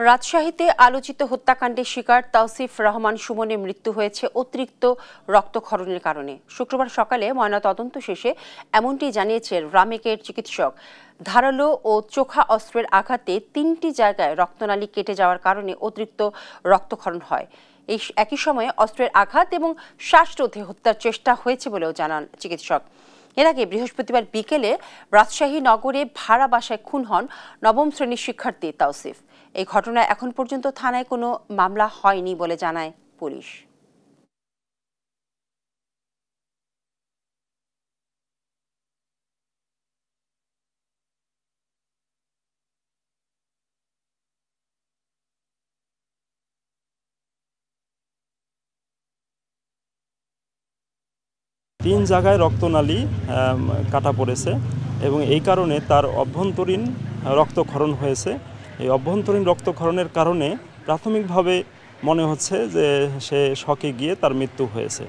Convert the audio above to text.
রাজশাহীতে আলোচিত হত্যাকাণ্ডের শিকার তাওসিফ রহমান সুমনের মৃত্যু হয়েছে অতিরিক্ত রক্তক্ষরণের কারণে। শুক্রবার সকালে ময়নাতদন্ত শেষে এমনটি জানিয়েছেন রামেকের চিকিৎসক। ধারালো ও চোখা অস্ত্রের আঘাতে 3টি জায়গায় রক্তনালী কেটে যাওয়ার কারণে অতিরিক্ত রক্তক্ষরণ হয়। এই একই সময়ে অস্ত্রের আঘাত এবং শ্বাসরোধে হত্যার চেষ্টা হয়েছে বলেও জানান চিকিৎসক। এর আগে বৃহস্পতিবার বিকেলে রাজশাহী নগরে ভাড়া বাসায় খুন হন নবম শ্রেণীর শিক্ষার্থী তাওসিফ। এই ঘটনায় এখন পর্যন্ত থানায় কোনো মামলা হয়নি বলে জানায় পুলিশ। তিন জায়গায় রক্তনালী কাটা পড়েছে এবং এই কারণে তার অভ্যন্তরীণ রক্তক্ষরণ হয়েছে। এই অভ্যন্তরীণ রক্তক্ষরণের কারণে প্রাথমিকভাবে মনে হচ্ছে যে সে শকে গিয়ে তার মৃত্যু হয়েছে।